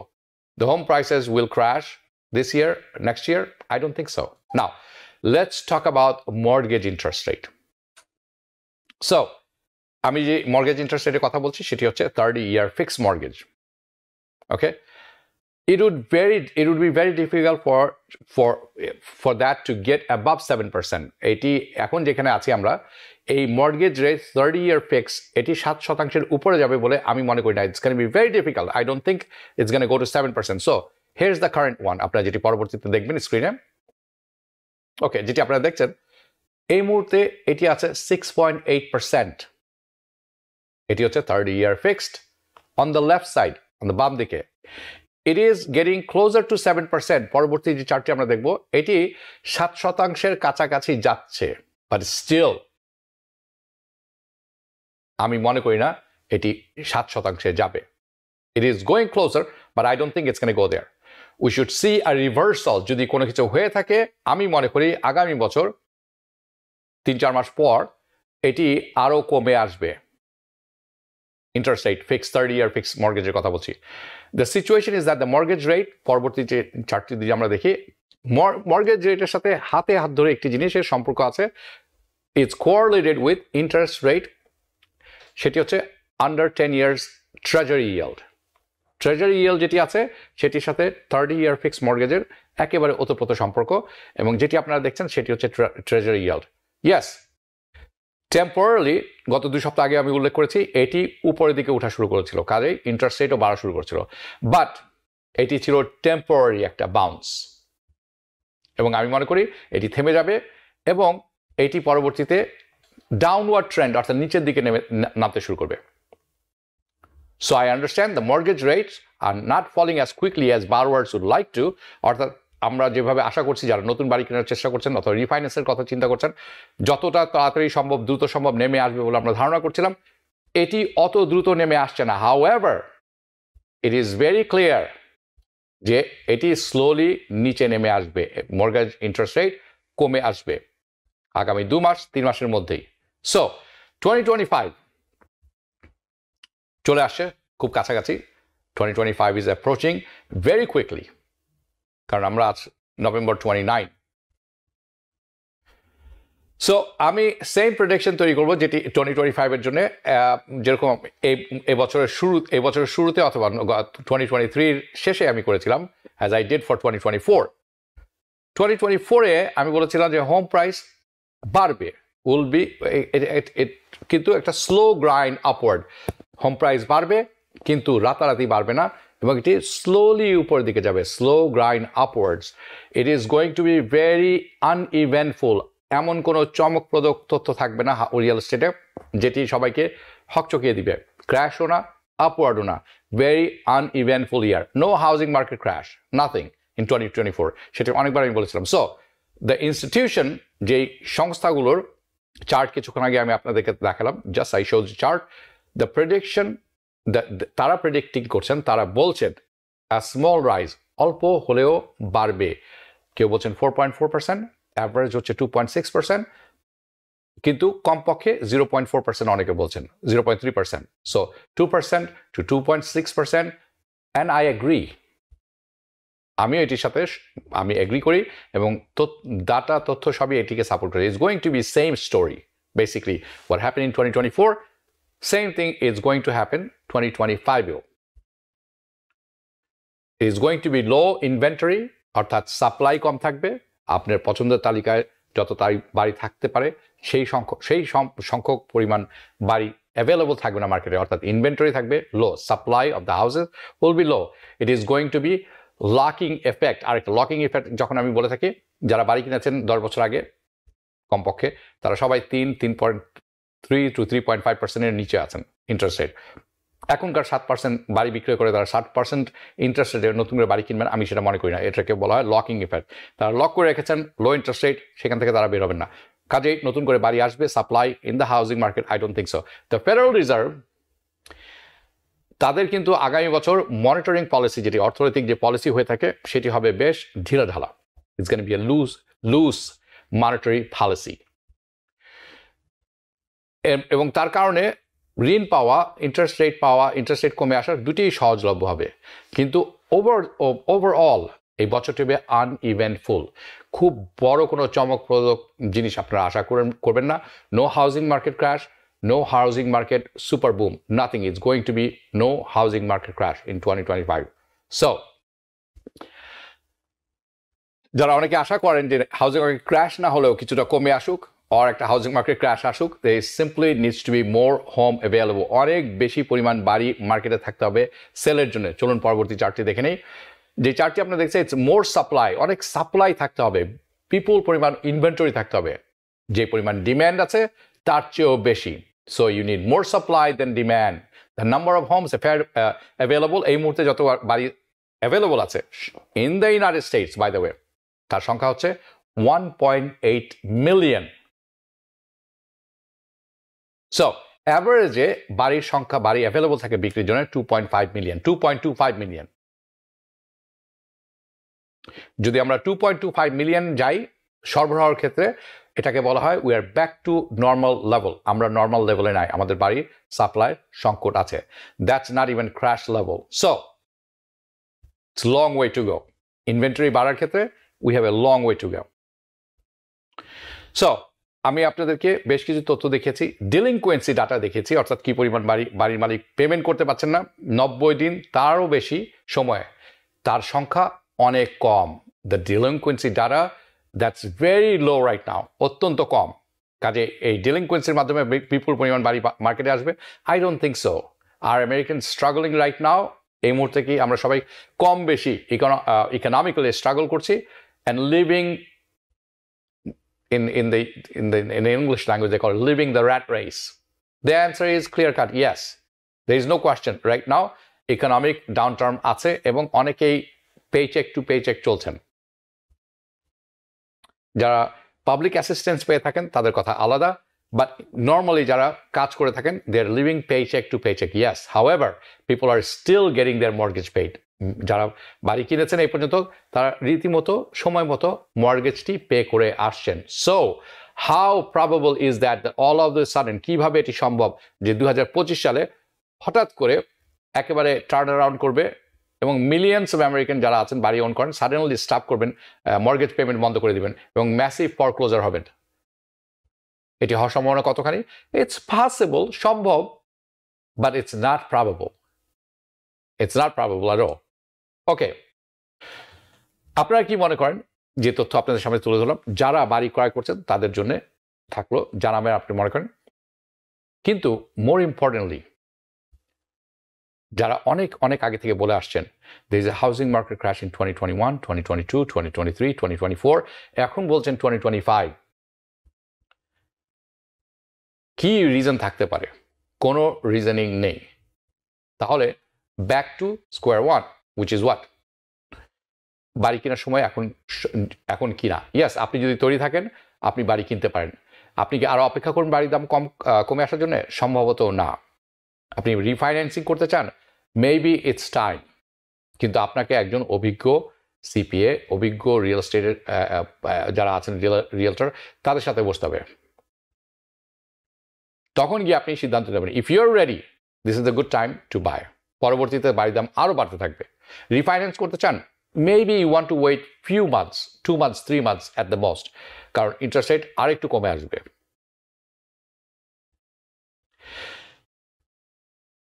The home prices will crash this year, next year? I don't think so. Now, let's talk about mortgage interest rate. So, আমি যে mortgage interest rate কথা বলছি সেটি হচ্ছে 30-year fixed mortgage. Okay, it would be very difficult for that to get above 7%. এটি এখন যেখানে আছি আমরা, এই মর্গেজ রেট 30-year fix এটি 7% উপরে যাবে বলে আমি মনে করি না। It's going to be very difficult. I don't think it's going to go to 7%. So here's the current one. আপনারা যেটি পরবর্তীতে দেখবেন স্ক্রিনে। ওকে, যেটি আপনারা দেখছেন এই মুহূর্তে এটি আছে 6.8%। এটি হচ্ছে 30-year fixed on the left side, on the বাম দিকে। It is getting closer to 7%. পরবর্তী যে চার্টটি আমরা দেখব এটি 7% কাছাকাছি যাচ্ছে, but still আমি মনে করি না এটি 7% যাবে। It is going closer, but I don't think it's going to go there. We should see a reversal. যদি কোনো কিছু হয়ে থাকে আমি মনে করি আগামী বছর 3-4 মাস পর এটি আরো কমে আসবে। Interest rate, fixed 30-year fixed mortgage কথা বলছি। The situation is that the mortgage rate, পরবর্তী যে চার্টটি দিয়ে আমরা দেখি, mortgage রেটের সাথে হাতে হাত ধরে একটি জিনিসের সম্পর্ক আছে, it's correlated with interest rate, সেটি হচ্ছে under 10 years treasury yield. Treasury yield যেটি আছে সেটির সাথে 30-year fixed mortgage-এর একেবারে ওতপ্রোত সম্পর্ক, এবং যেটি আপনারা দেখছেন সেটি হচ্ছে treasury yield. Yes, টেম্পোরারি গত 2 সপ্তাহ আগে আমি উল্লেখ করেছি এটি উপরের দিকে ওঠা শুরু করেছিল, কাজেই ইন্টারেস্ট রেটও বাড়া শুরু করেছিল, বাট এটি ছিল টেম্পোরারি একটা বাউন্স, এবং আমি মনে করি এটি থেমে যাবে এবং এটি পরবর্তীতে ডাউনওয়ার্ড ট্রেন্ড অর্থাৎ নিচের দিকে নামতে শুরু করবে। So I understand the mortgage rates are not falling as quickly as borrowers would like to, অর্থাৎ আমরা যেভাবে আশা করছি যারা নতুন বাড়ি কেনার চেষ্টা করছেন অথবা রিফাইন্যান্সের কথা চিন্তা করছেন, যতটা তাড়াতাড়ি সম্ভব দ্রুত সম্ভব নেমে আসবে বলে আমরা ধারণা করছিলাম, এটি অত দ্রুত নেমে আসছে না। However it is very clear যে এটি স্লোলি নিচে নেমে আসবে, মর্গেজ ইন্টারেস্ট রেট কমে আসবে আগামী 2-3 মাসের মধ্যেই। সো 2025 চলে আসছে খুব কাছাকাছি। 2025 ইজ অ্যাপ্রোচিং ভেরি কুইকলি, কারণ আমরা আজ নভেম্বর 29। সো আমি সেম প্রেডিকশন তৈরি করবো যেটি 2025-এর জন্য, যেরকম এই বছরের শুরুতে অথবা 2023-র শেষে আমি করেছিলাম, অ্যাজ আই ডিড ফর 2024। 2024-এ আমি বলেছিলাম যে হোম প্রাইস বাড়বে, কিন্তু একটা slow grind upward. Home price বাড়বে কিন্তু রাতারাতি বাড়বে না, এবং এটি স্লোলি উপরের দিকে যাবে, slow grind upwards. It is going to be very uneventful. এমন কোনো চমকপ্রদ তথ্য থাকবে না রিয়েল এস্টেটে যেটি সবাইকে হকচকিয়ে দিবে। ক্র্যাশও না, আপওয়ার্ডও না, very uneventful year. No housing market crash, nothing in 2024। সেটা অনেকবার আমি বলেছিলাম। সো দ্য ইনস্টিটিউশন, যেই সংস্থাগুলোর চার্ট কিছুক্ষণ আগে আমি আপনাদেরকে দেখালাম, just I show the chart, the prediction, তারা প্রেডিক্টিং করছেন, তারা বলছেন স্মল রাইজ, অল্প হলেও বাড়বে। কেউ বলছেন 4.4%, অ্যাভারেজ হচ্ছে 2.6%, কিন্তু কমপক্ষে 0.4% অনেকে বলছেন, 0.3%। So 2% to 2.6%, and I agree. আমিও এটির সাথে আমি এগ্রি করি এবং ডাটা তথ্য সবই এটিকে সাপোর্ট করে। It's going to be same story basically. What happen in 2024, same thing is going to happen 2025-এও। Is going to be low inventory, অর্থাৎ সাপ্লাই কম থাকবে। আপনার পছন্দের তালিকায় যত বাড়ি থাকতে পারে সেই সংখ্যক পরিমাণ বাড়ি অ্যাভেলেবল থাকবে না মার্কেটে, অর্থাৎ ইনভেন্টরি থাকবে low, supply of the houses will be low. It is going to be locking effect. আরেকটা লকিং এফেক্ট যখন আমি বলে থাকি, যারা বাড়ি কিনেছেন 10 বছর আগে কমপক্ষে, তারা সবাই 3.3 to 3.5%-এর নিচে আছেন ইন্টারেস্ট রেট। এখনকার 7% বাড়ি বিক্রয় করে তারা 60% ইন্টারেস্ট রেটে নতুন করে বাড়ি কিনবেন, আমি সেটা মনে করি না। এটাকে বলা হয় লকিং ইফেক্ট। তারা লক করে রেখেছেন লো ইন্টারেস্ট রেট, সেখান থেকে তারা বের হবেন না। কাজেই নতুন করে বাড়ি আসবে, supply in the housing market, I don't think so. The federal reserve, তাদের কিন্তু আগামী বছর মনিটরিং পলিসি, যেটি অর্থনৈতিক যে পলিসি হয়ে থাকে, সেটি হবে বেশ ঢিলাঢালা। It's gonna be a loose monetary policy. এবং তার কারণে ঋণ পাওয়া, ইন্টারেস্ট রেট কমে আসার দুটিই সহজলভ্য হবে। কিন্তু ওভারঅল এই বছরটি হবে আনইভেন্টফুল। খুব বড় কোনো চমকপ্রদ জিনিস আপনারা আশা করবেন না। No housing market crash, no housing market super boom, nothing. It's going to be no housing market crash in 2025. So যারা অনেকে আশা করেন যে হাউজিং মার্কেট ক্র্যাশ না হলেও কিছুটা কমে আসুক, আর একটা হাউজিং মার্কেট ক্র্যাশ আসুক, there simply needs to be more home available. অনেক বেশি পরিমাণ বাড়ি মার্কেটে থাকতে হবে সেলের জন্য। চলুন পরবর্তী চার্টটি দেখে নেই। যে চার্টটি আপনারা দেখছেন, ইটস মোর সাপ্লাই, অনেক সাপ্লাই থাকতে হবে, বিপুল পরিমাণ ইনভেন্টরি থাকতে হবে। যে পরিমাণ ডিম্যান্ড আছে তার চেয়েও বেশি। So you need more supply than demand. The number of homes available, এই মুহূর্তে যত বাড়ি available আছে in the United States, by the way, তার সংখ্যা হচ্ছে 1.8 million. So average বাড়ির সংখ্যা, বাড়ি available থাকে বিক্রির জন্য 2.5 million, 2.25 million. যদি আমরা 2.25 মিলিয়ন যাই সরবরাহের ক্ষেত্রে, এটাকে বলা হয় we are back to normal level. আমরা নর্মাল লেভেলে নাই, আমাদের বাড়ির সাপ্লাই সংকট আছে। That's not even crash level. So it's long way to go. Inventory বাড়ার ক্ষেত্রে we have a long way to go. So আমি আপনাদেরকে বেশ কিছু তথ্য দেখিয়েছি, ডিলিংকুয়েন্সি ডাটা দেখিয়েছি, অর্থাৎ কি পরিমাণ বাড়ির মালিক পেমেন্ট করতে পারছেন না 90 দিন তারও বেশি সময়, তার সংখ্যা অনেক কম। The delinquency data, that's very low right now, অত্যন্ত কম। কাজে এই ডিলিংকুয়েন্সির মাধ্যমে বিপুল পরিমাণ বাড়ি মার্কেটে আসবে, আই ডোন্ট থিঙ্ক সো। আর আমেরিকান স্ট্রাগলিং রাইট নাও, এই মুহূর্তে কি আমরা সবাই কম বেশি ইকোনমিক্যালি স্ট্রাগল করছি and living in the English language they call it living the rat race. The answer is clear cut, yes. There is no question. Right now economic downturn আছে এবং অনেকেই paycheck to paycheck চলছেন। যারা public assistance পেয়ে থাকেন তাদের কথা আলাদা, বাট নর্মালি যারা কাজ করে থাকেন they are living paycheck to paycheck. Yes, however people are still getting their mortgage paid. যারা বাড়ি কিনেছেন এই পর্যন্ত তারা রীতিমতো সময় মতো মর্গেজটি পে করে আসছেন। So how probable is that all of the sudden, কিভাবে এটি সম্ভব যে 2025 সালে হঠাৎ করে একেবারে টার্ন অ্যারাউন্ড করবে এবং মিলিয়নস অফ আমেরিকান যারা আছেন বাড়ি ওন করেন সাডেনলি স্টপ করবেন, মর্গেজ পেমেন্ট বন্ধ করে দিবেন এবং ম্যাসিভ ফরক্লোজার হবেন। এটি হওয়ার সম্ভাবনা কতখানি? ইটস পসিবল, সম্ভব, but it's not probable. It's not probable at all. Okay, আপনারা কি মনে করেন? যে তথ্য আপনাদের সামনে তুলে ধরলাম, যারা বাড়ি ক্রয় করছেন তাদের জন্য থাকলো জানাবেন আপনি মনে করেন। কিন্তু মোর ইম্পর্টেন্টলি যারা অনেক অনেক আগে থেকে বলে আসছেন there is a housing market crash in 2021, 2022, 2023, 2024, এখন বলছেন 2025। কি রিজন থাকতে পারে? কোনো রিজনিং নেই। তাহলে back to square one, which is what? বাড়ি কেনার সময় এখন কিনা। ইয়াস, আপনি যদি তৈরি থাকেন আপনি বাড়ি কিনতে পারেন। আপনি কি আরো অপেক্ষা করুন বাড়ির দাম কমে আসার জন্য? সম্ভবত না। আপনি রিফাইন্যান্সিং করতে চান, মেবি ইটস টাইম। কিন্তু আপনাকে একজন অভিজ্ঞ সিপিএ, অভিজ্ঞ রিয়েল এস্টেটের যারা আছেন রিয়েলটার, তাদের সাথে বসতে হবে। তখন গিয়ে আপনি সিদ্ধান্ত নেবেন if you are ready, this is the good time to buy. পরবর্তীতে বাড়ির দাম আরও বাড়তে থাকবে। রিফাইন্যান্স করতে চান, maybe you want to wait few months, 2 months, 3 months at the most, কারণ ইন্টারেস্ট রেট আরেকটু কমে আসবে।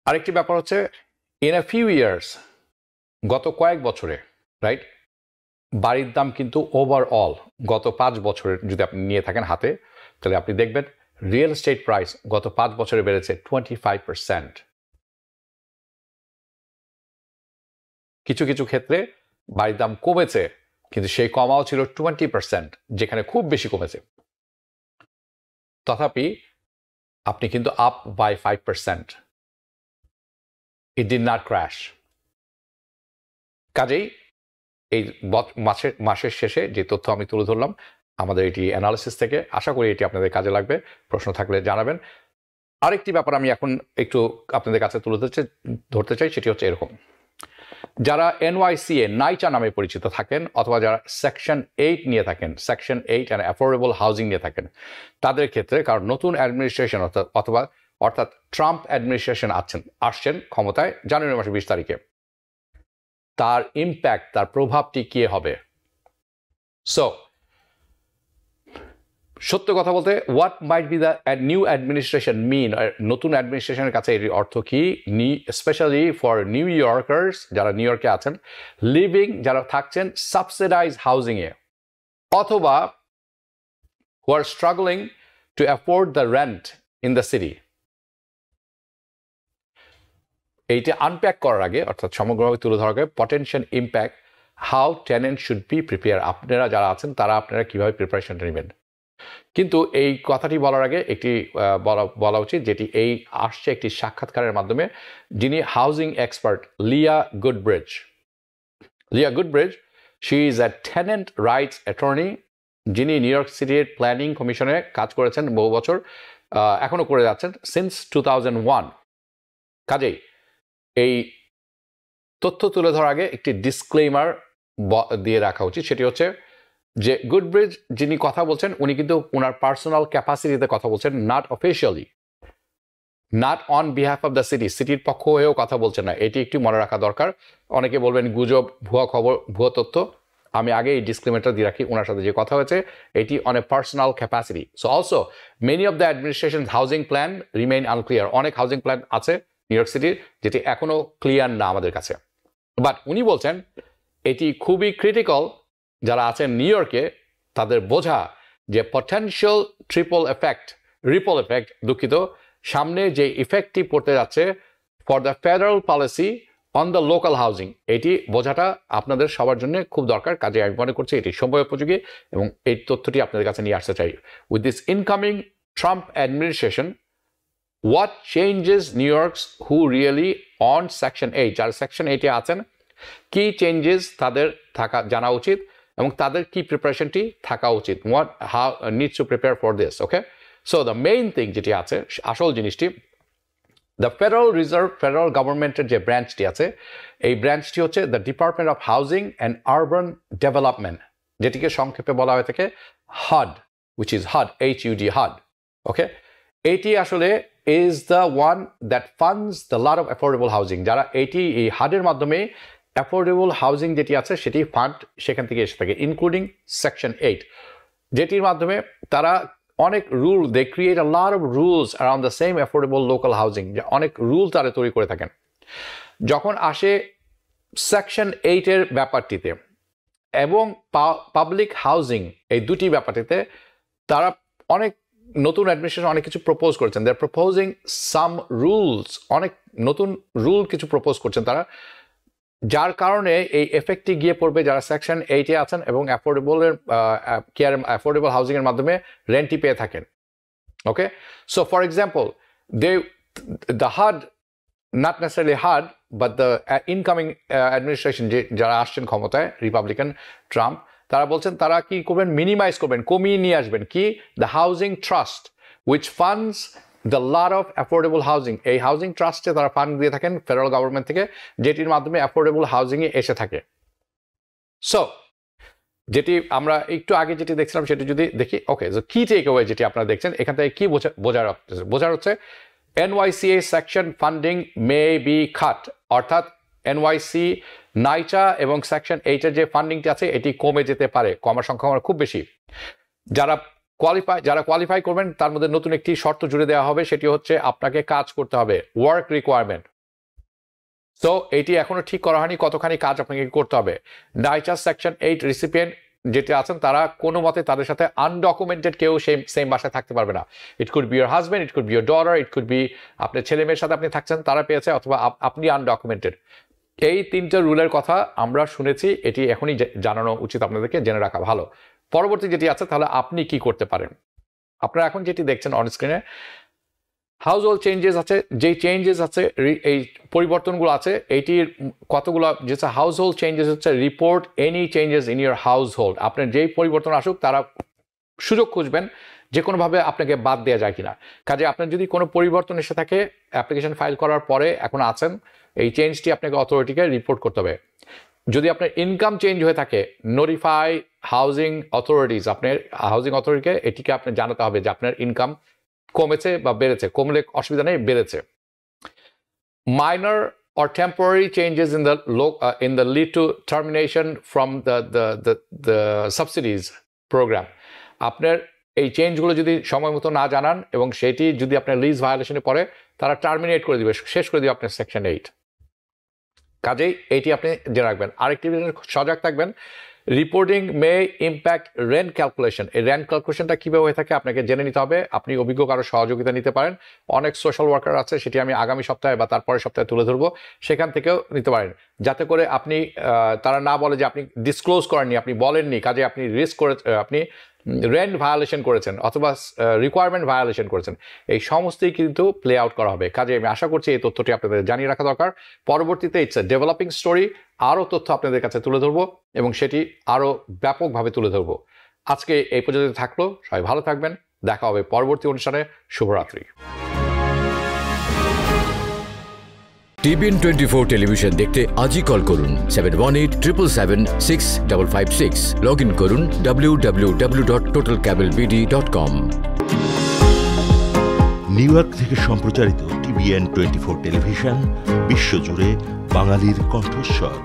আরেকটি ব্যাপার হচ্ছে, ইন আ ফিউ ইয়ার্স, গত কয়েক বছরে, রাইট, বাড়ির দাম কিন্তু ওভারঅল গত 5 বছরের যদি আপনি নিয়ে থাকেন হাতে, তাহলে আপনি দেখবেন রিয়েল এস্টেট প্রাইস গত 5 বছরে বেড়েছে 25%। কিছু কিছু ক্ষেত্রে বাড়ির দাম কমেছে, কিন্তু সেই কমাও ছিল 20%, যেখানে খুব বেশি কমেছে। তথাপি আপনি কিন্তু up by 5%। It did not crash. কাজেই এই মাসের শেষে যে তথ্য আমি তুলে ধরলাম আমাদের এটি অ্যানালিসিস থেকে, আশা করি এটি আপনাদের কাজে লাগবে। প্রশ্ন থাকলে জানাবেন। আরেকটি ব্যাপার আমি এখন একটু আপনাদের কাছে তুলে ধরতে চাই, সেটি হচ্ছে এরকম: যারা NYCA নাইচা নামে পরিচিত থাকেন, অথবা যারা সেকশন 8 নিয়ে থাকেন, সেকশন 8 অ্যান্ড অ্যাফোর্ডেবল হাউজিং নিয়ে থাকেন, তাদের ক্ষেত্রে, কারণ নতুন অ্যাডমিনিস্ট্রেশন অর্থাৎ ট্রাম্প অ্যাডমিনিস্ট্রেশন আসছেন ক্ষমতায় জানুয়ারি মাসের 20 তারিখে, তার ইম্প্যাক্ট, তার প্রভাবটি কি হবে? সো সত্য কথা বলতে, what might be the new administration mean, নতুন অ্যাডমিনিস্ট্রেশনের কাছে এর অর্থ কি, স্পেশালি ফর নিউ ইয়র্কার্স, যারা নিউ ইয়র্কে আছেন, লিভিং, যারা থাকছেন সাবসিডাইজ হাউজিংয়ে, অথবা who are struggling to afford the rent in the city. এইটা আনপ্যাক করার আগে, অর্থাৎ সমগ্রভাবে তুলে ধরার আগে, potential impact, how tenant should be prepare, আপনারা যারা আছেন তারা আপনারা কীভাবে প্রিপারেশনটা নেবেন। কিন্তু এই কথাটি বলার আগে একটি বলা উচিত, যেটি এই আসছে একটি সাক্ষাৎকারের মাধ্যমে, যিনি housing expert Leah Goodbridge, she is a tenant rights attorney, যিনি নিউ ইয়র্ক সিটির প্ল্যানিং কমিশনে কাজ করেছেন বহু বছর, এখনো করে যাচ্ছেন সিন্স 2001। কাজেই এই তথ্য তুলে ধরার আগে একটি ডিসক্লেইমার দিয়ে রাখা উচিত, সেটি হচ্ছে যে গুডব্রিজ যিনি কথা বলছেন, উনি কিন্তু ওনার পার্সোনাল ক্যাপাসিটিতে কথা বলছেন, not officially, not on behalf of the সিটির পক্ষ হয়েও কথা বলছেন না। এটি একটু মনে রাখা দরকার। অনেকে বলবেন গুজব, ভুয়া খবর, ভুয়া তথ্য। আমি আগে এই ডিসক্লেমারটা দিয়ে রাখি, ওনার সাথে যে কথা হয়েছে এটি on a personal capacity. So also many of the administration housing plan remain unclear. অনেক হাউজিং প্ল্যান আছে নিউ ইয়র্ক সিটির যেটি এখনো ক্লিয়ার না আমাদের কাছে, বাট উনি বলছেন এটি খুবই ক্রিটিক্যাল যারা আছেন নিউ ইয়র্কে, তাদের বোঝা যে পটেনশিয়াল রিপল এফেক্ট, দুঃখিত, সামনে যে ইফেক্টটি পড়তে যাচ্ছে for the federal policy on the local housing, এটি বোঝাটা আপনাদের সবার জন্য খুব দরকার। কাজে আমি মনে করছি এটি সময় উপযোগী এবং এই তথ্যটি আপনাদের কাছে নিয়ে আসতে চাই। With this incoming Trump administration, what changes New Yorkers who rely on section 8, যারা সেকশন 8-এ আছেন, কি চেঞ্জেস তাদের জানা উচিত এবং তাদের কি প্রিপারেশনটি থাকা উচিত, how needs to prepare for this. Okay, so the main thing যেটি আছে, আসল জিনিসটি, দ্য ফেডারেল গভর্নমেন্টের যে ব্রাঞ্চটি আছে, এই ব্রাঞ্চটি হচ্ছে the department of housing and urban development, যেটিকে সংক্ষেপে বলা হয়ে থাকে HUD, which is HUD, HUD. ওকে, এটি আসলে is the one that funds the lot of affordable housing. যারা এই HUD-এর মাধ্যমে অ্যাফোর্ডেবল হাউজিং যেটি আছে সেটি ফান্ড সেখান থেকে এসে থাকে, ইনক্লুডিং সেকশন 8, যেটির মাধ্যমে তারা অনেক rule, they create a lot of rules around the same affordable local housing, অনেক রুল তারা তৈরি করে থাকেন। যখন আসে সেকশন 8-এর ব্যাপারটিতে এবং পাবলিক হাউজিং, এই দুটি ব্যাপারটিতে তারা অনেক নতুন অ্যাডমিনিস্ট্রেশন অনেক কিছু প্রপোজ করেছেন, দে আর প্রপোজিং সাম রুলস, অনেক নতুন রুল কিছু প্রপোজ করছেন তারা, যার কারণে এই এফেক্টটি গিয়ে পড়বে যারা সেকশন 8-এ আছেন এবং অ্যাফোর্ডেবল হাউজিংয়ের মাধ্যমে রেন্টটি পেয়ে থাকেন। Okay, so for example the HUD, not necessarily HUD, but the incoming administration যারা আসছেন ক্ষমতায়, রিপাবলিকান, ট্রাম্প, তারা বলছেন তারা কি করবেন, মিনিমাইজ করবেন, কমিয়ে নিয়ে আসবেন কি, the housing trust which funds the lot of affordable housing. এই হাউজিং ট্রাস্টে তারা ফান্ড দিয়ে থাকেন ফেডারেল গভর্নমেন্ট থেকে, যেটির মাধ্যমে অ্যাফোর্ডেবল হাউজিংয়ে এসে থাকে। সো যেটি আমরা একটু আগে যেটি দেখছিলাম সেটি যদি দেখি, ওকে, কি টেক অ্যাওয়ে যেটি আপনারা দেখছেন এখান থেকে কি বোঝার হচ্ছে NYCA section funding may be cut, অর্থাৎ NYC, নাইচা এবং সেকশন 8-এর যে ফান্ডিংটি আছে এটি কমে যেতে পারে, কমার সংখ্যা খুব বেশি। যারা কোয়ালিফাই করবেন তার মধ্যে নতুন একটি শর্ত জুড়ে দেওয়া হবে, সেটি হচ্ছে আপনাকে কাজ করতে হবে, ওয়ার্ক রিকোয়ারমেন্ট। সো এটি এখনো ঠিক করা হয়নি কতখানি কাজ আপনাকে করতে হবে। নাইচা সেকশন 8 রিসিপিয়েন্ট যেটি আছেন তারা কোনো মতে তাদের সাথে আনডকুমেন্টেড কেউ সেম বাসায় থাকতে পারবে না। It could be your husband, it could be your daughter, it could be আপনার ছেলে মেয়ের সাথে আপনি থাকছেন তারা পেয়েছে, অথবা আপনি আনডকুমেন্টেড। এই 3টে রুলের কথা আমরা শুনেছি, এটি এখনই জানানো উচিত, আপনাদেরকে জেনে রাখা ভালো। পরবর্তী যেটি আছে তাহলে আপনি কি করতে পারেন, আপনারা এখন যেটি দেখছেন অন স্ক্রিনে হাউস হোল্ড চেঞ্জেস আছে, যেই চেঞ্জেস আছে এই পরিবর্তনগুলো আছে, এইটির কতগুলো যেটা হাউস হোল্ড চেঞ্জেস হচ্ছে report any changes in your house hold. আপনার যেই পরিবর্তন আসুক তারা সুযোগ খুঁজবেন যে কোনোভাবে আপনাকে বাদ দেওয়া যায় কিনা। কাজে আপনার যদি কোনো পরিবর্তন এসে থাকে অ্যাপ্লিকেশন ফাইল করার পরে এখন আছেন, এই চেঞ্জটি আপনাকে অথরিটিকে রিপোর্ট করতে হবে। যদি আপনার ইনকাম চেঞ্জ হয়ে থাকে নোটিফাই হাউজিং অথরিটিস, আপনার হাউজিং অথরিটিকে এটিকে আপনি জানাতে হবে যে আপনার ইনকাম কমেছে বা বেড়েছে, কমলে অসুবিধা নেই, বেড়েছে। Minor or temporary changes in the lead to termination from the subsidies program, আপনার এই চেঞ্জগুলো যদি সময় মতো না জানান এবং সেটি যদি আপনার লিজ ভায়োলেশনে পড়ে তারা টার্মিনেট করে দিবে, শেষ করে দিবে আপনার সেকশন 8। কাজেই এইটি আপনি জেনে রাখবেন। আরেকটি সজাগ থাকবেন, রিপোর্টিং মে ইম্প্যাক্ট রেন্ট ক্যালকুলেশন। এই রেন্ট ক্যালকুলেশনটা কীভাবে হয়ে থাকে আপনাকে জেনে নিতে হবে। আপনি অভিজ্ঞ কারো সহযোগিতা নিতে পারেন, অনেক সোশ্যাল ওয়ার্কার আছে, সেটি আমি আগামী সপ্তাহে বা তারপরের সপ্তাহে তুলে ধরবো, সেখান থেকেও নিতে পারেন, যাতে করে আপনি তারা না বলে যে আপনি ডিসক্লোজ করেননি, আপনি বলেননি, কাজে আপনি রিস্ক করে আপনি রেন্ট ভায়োলেশন করেছেন অথবা রিকোয়ারমেন্ট ভায়োলেশন করেছেন, এই সমস্তই কিন্তু প্লে আউট করা হবে। কাজে আমি আশা করছি এই তথ্যটি আপনাদের জানিয়ে রাখা দরকার। পরবর্তীতে ইটস এ ডেভেলপিং স্টোরি, আরও তথ্য আপনাদের কাছে তুলে ধরবো এবং সেটি আরও ব্যাপকভাবে তুলে ধরবো। আজকে এই পর্যন্ত থাকলো, সবাই ভালো থাকবেন, দেখা হবে পরবর্তী অনুষ্ঠানে। শুভরাত্রি। TBN 24 টেলিভিশন দেখতে আজই কল করুন 7187776556। লগ ইন করুন www.totalcablebd.com। নিউ ইয়র্ক থেকে সম্প্রচারিত TBN 24 টেলিভিশন বিশ্বজুড়ে বাঙালির কণ্ঠস্বর।